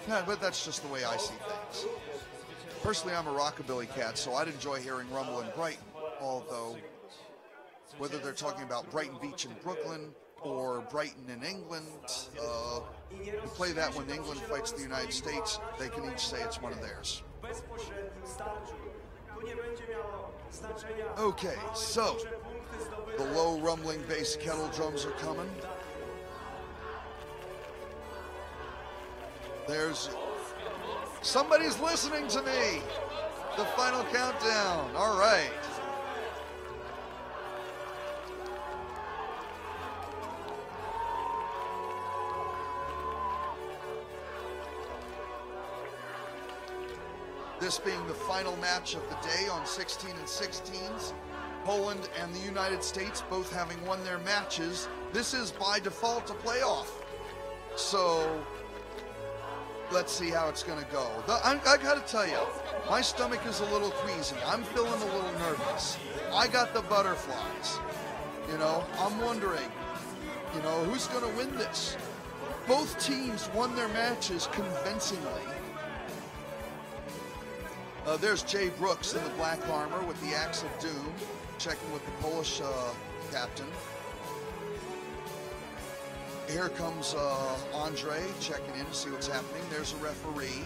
Yeah, but that's just the way I see things. Personally, I'm a rockabilly cat, so I'd enjoy hearing Rumble in Brighton, although whether they're talking about Brighton Beach in Brooklyn or Brighton in England, you play that when England fights the United States, they can each say it's one of theirs. Okay, so the low rumbling bass kettle drums are coming. There's somebody's listening to me. The final countdown. All right. This being the final match of the day on 16 and 16s. Poland and the United States both having won their matches. This is by default a playoff. So let's see how it's going to go. I got to tell you, my stomach is a little queasy. I'm feeling a little nervous. I got the butterflies. You know, I'm wondering, you know, who's going to win this? Both teams won their matches convincingly. There's Jay Brooks in the black armor with the Axe of Doom, checking with the Polish captain. Here comes Andre checking in to see what's happening. There's a referee.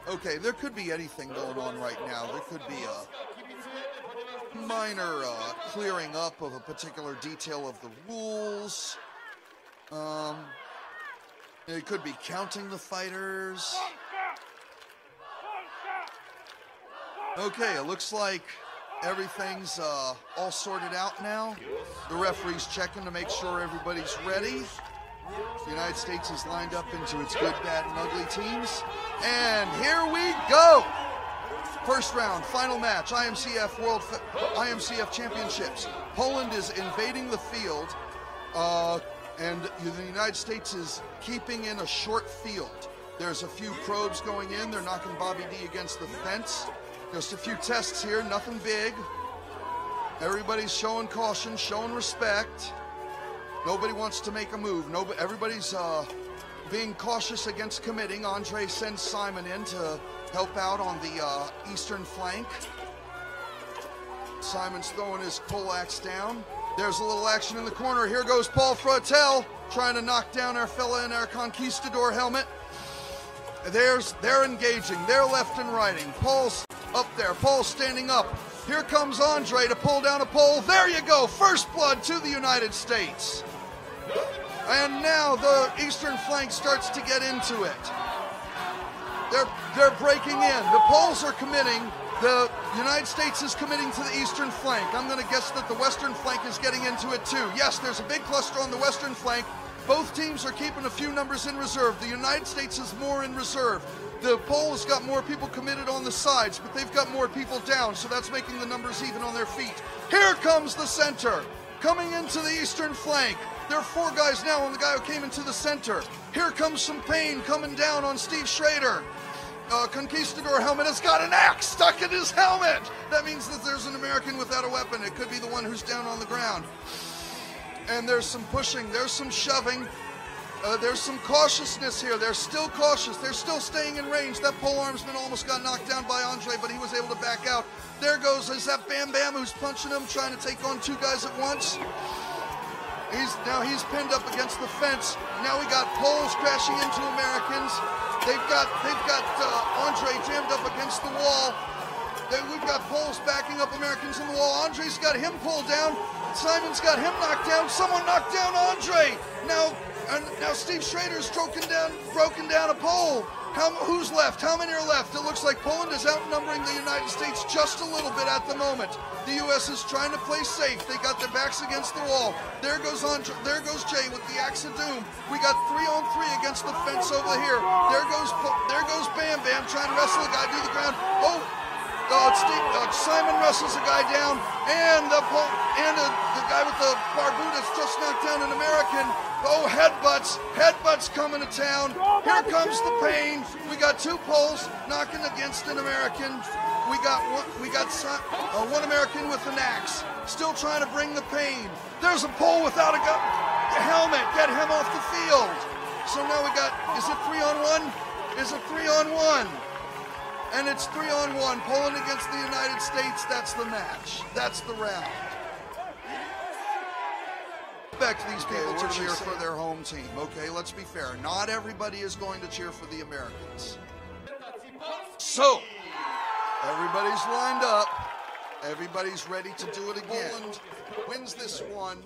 Okay, there could be anything going on right now. There could be a minor clearing up of a particular detail of the rules. It could be counting the fighters. Okay, it looks like everything's all sorted out now. The referee's checking to make sure everybody's ready. The United States is lined up into its good, bad, and ugly teams. And here we go! First round, final match, IMCF Championships. Poland is invading the field, and the United States is keeping in a short field. There's a few probes going in. They're knocking Bobby D against the fence. Just a few tests here, nothing big. Everybody's showing caution, showing respect. Nobody wants to make a move. Everybody's being cautious against committing. Andre sends Simon in to help out on the eastern flank. Simon's throwing his pole axe down. There's a little action in the corner. Here goes Paul Frottel trying to knock down our fella in our conquistador helmet. They're engaging. They're left and righting. Paul's up there. Paul's standing up. Here comes Andre to pull down a pole. There you go. First blood to the United States. And now the eastern flank starts to get into it. They're breaking in. The Poles are committing. The United States is committing to the eastern flank. I'm going to guess that the western flank is getting into it too. Yes, there's a big cluster on the western flank. Both teams are keeping a few numbers in reserve. The United States is more in reserve. The Poles got more people committed on the sides, but they've got more people down, so that's making the numbers even on their feet. Here comes the center, coming into the eastern flank. There are 4 guys now on the guy who came into the center. Here comes some pain coming down on Steve Schrader. Conquistador helmet has got an axe stuck in his helmet. That means that there's an American without a weapon. It could be the one who's down on the ground. And there's some pushing, there's some shoving. There's some cautiousness here. They're still cautious. They're still staying in range. That pole armsman almost got knocked down by Andre, but he was able to back out. There goes, is that Bam Bam who's punching him, trying to take on 2 guys at once? He's pinned up against the fence. Now we got Poles crashing into Americans. They've got Andre jammed up against the wall. We've got Poles backing up Americans in the wall. Andre's got him pulled down. Simon's got him knocked down. Someone knocked down Andre. Now Steve Schrader's broken down a pole. Who's left? How many are left? It looks like Poland is outnumbering the United States just a little bit at the moment. The U.S. is trying to play safe. They got their backs against the wall. There goes Jay with the Axe of Doom. We got 3-on-3 against the fence over here. There goes Bam Bam trying to wrestle a guy to the ground. Simon wrestles a guy down, and the guy with the barbudas just knocked down an American. Oh, headbutts coming to town. Here comes the pain. We got 2 Poles knocking against an American. We got one American with an axe, still trying to bring the pain. There's a Pole without a helmet. Get him off the field. So now we got, is it 3-on-1? Is it 3-on-1? And it's 3-on-1. Poland against the United States. That's the match. That's the round. Expect these people to cheer for their home team. Okay, let's be fair. Not everybody is going to cheer for the Americans. So, everybody's lined up. Everybody's ready to do it again. Poland wins this one,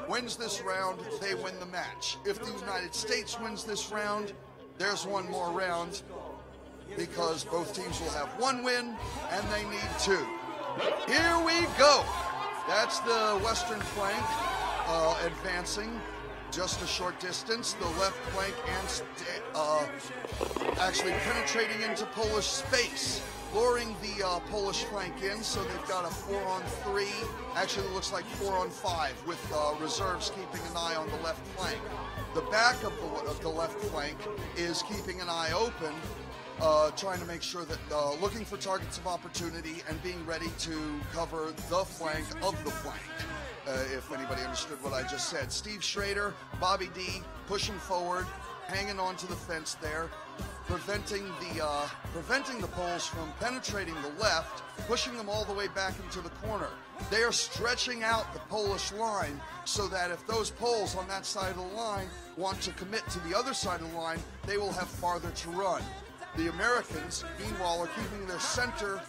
wins this round, they win the match. If the United States wins this round, there's one more round because both teams will have one win and they need two. Here we go. That's the Western flank advancing just a short distance. The left flank and actually penetrating into Polish space, luring the Polish flank in, so they've got a 4-on-3, actually it looks like 4-on-5, with reserves keeping an eye on the left flank. The back of the left flank is keeping an eye open, trying to make sure that, looking for targets of opportunity and being ready to cover the flank of the flank. If anybody understood what I just said. Steve Schrader, Bobby D, pushing forward, hanging on to the fence there, preventing the Poles from penetrating the left, pushing them all the way back into the corner. They are stretching out the Polish line so that if those Poles on that side of the line want to commit to the other side of the line, they will have farther to run. The Americans, meanwhile, are keeping their center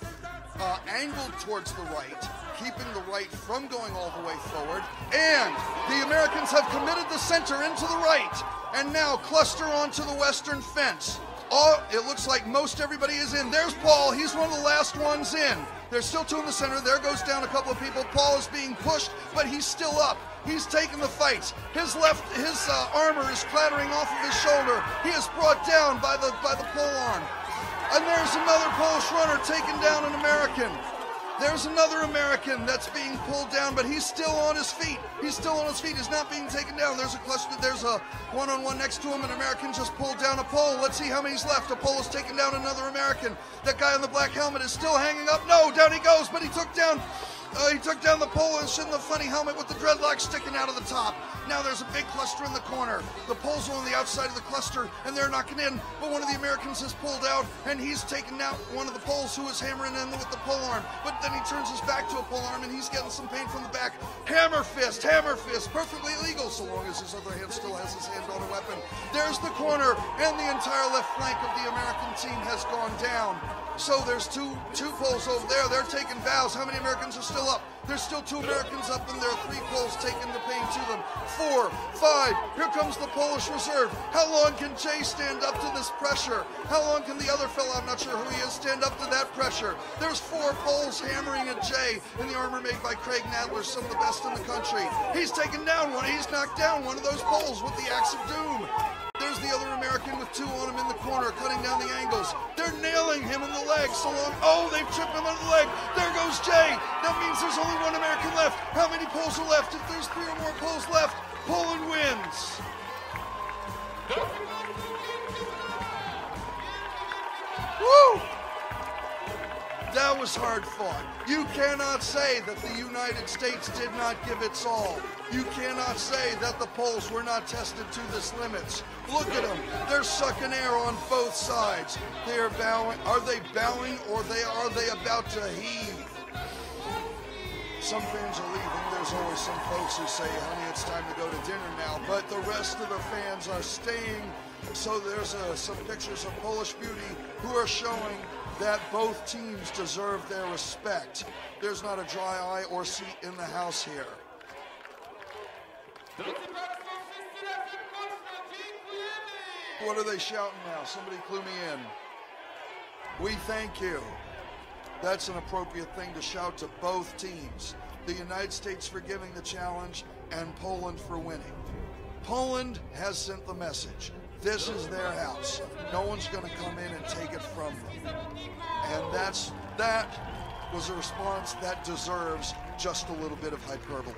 angled towards the right, keeping the right from going all the way forward, and the Americans have committed the center into the right, and now cluster onto the western fence. It looks like most everybody is in. There's Paul, he's one of the last ones in. There's still two in the center. There goes down a couple of people. Paul is being pushed, but he's still up. He's taking the fight. His armor is clattering off of his shoulder. He is brought down by the pole arm. And there's another Polish runner taking down an American. There's another American that's being pulled down, but he's still on his feet. He's still on his feet. He's not being taken down. There's a cluster. There's a one-on-one next to him. An American just pulled down a Pole. Let's see how many's left. A Pole has taken down another American. That guy in the black helmet is still hanging up. No, down he goes, but he took down the Pole in the funny helmet with the dreadlocks sticking out of the top. Now there's a big cluster in the corner. The Poles are on the outside of the cluster, and they're knocking in, but one of the Americans has pulled out, and he's taken out one of the Poles who is hammering in with the pole arm. But then he turns his back to a pole arm, and he's getting some pain from the back. Hammer fist, perfectly legal, so long as his other hand still has his hand on a weapon. There's the corner, and the entire left flank of the American team has gone down. So there's two Poles over there. They're taking vows. How many Americans are still up? There's still 2 Americans up, and there are 3 Poles taking the pain to them. 4, 5, here comes the Polish reserve. How long can Jay stand up to this pressure? How long can the other fellow, I'm not sure who he is, stand up to that pressure? There's 4 Poles hammering at Jay in the armor made by Craig Nadler, some of the best in the country. He's taken down one. He's knocked down one of those Poles with the Axe of Doom. There's the other American with 2 on him in the corner, cutting down the angles. They're nailing him in the leg so long. Oh, they've tripped him on the leg. There goes Jay. That means there's only 1 American left. How many Poles are left? If there's 3 or more Poles left, Poland wins. Woo! That was hard fought. You cannot say that the United States did not give its all. You cannot say that the Poles were not tested to this limits. Look at them. They're sucking air on both sides. They are bowing. Are they bowing, or are they about to heave? Some fans are leaving. There's always some folks who say, honey, it's time to go to dinner now. But the rest of the fans are staying. So there's some pictures of Polish beauty who are showing that both teams deserve their respect. There's not a dry eye or seat in the house here. What are they shouting now? Somebody clue me in. We thank you. That's an appropriate thing to shout to both teams. The United States for giving the challenge, and Poland for winning. Poland has sent the message. This is their house. No one's going to come in and take it from them. And that was a response that deserves just a little bit of hyperbole.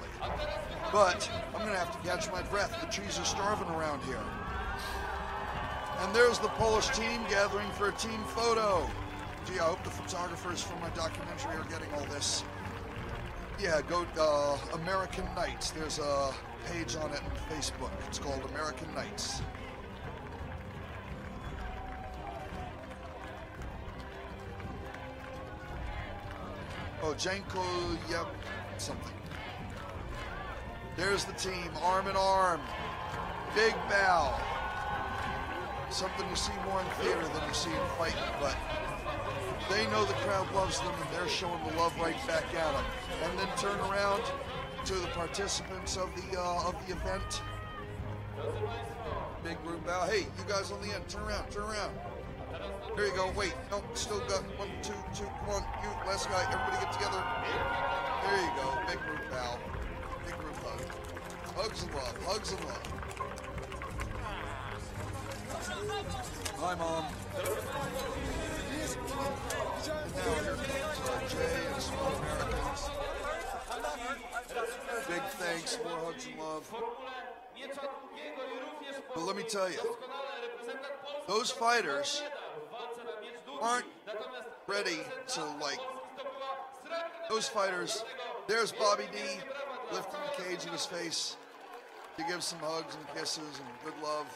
But I'm going to have to catch my breath. The trees are starving around here. And there's the Polish team gathering for a team photo. Gee, I hope the photographers from my documentary are getting all this. Yeah, go American Knights. There's a page on it on Facebook. It's called American Knights. Oh, Janko, yep, something. There's the team, arm in arm. Big bow. Something you see more in theater than you see in fighting, but they know the crowd loves them and they're showing the love right back at them. And then turn around to the participants of the event. Big group bow. Hey, you guys on the end, turn around, turn around. There you go. Wait, no, still got 1, 2, 2. Come on, you, last guy. Everybody get together. There you go. Big group bow. Big group hug. Hugs and love. Hugs and love. Hi, Mom. Now here comes Jay and Small Americans. Big thanks. More hugs and love. But let me tell you, those fighters aren't ready to, like, those fighters. There's Bobby D lifting the cage in his face to give some hugs and kisses and good love.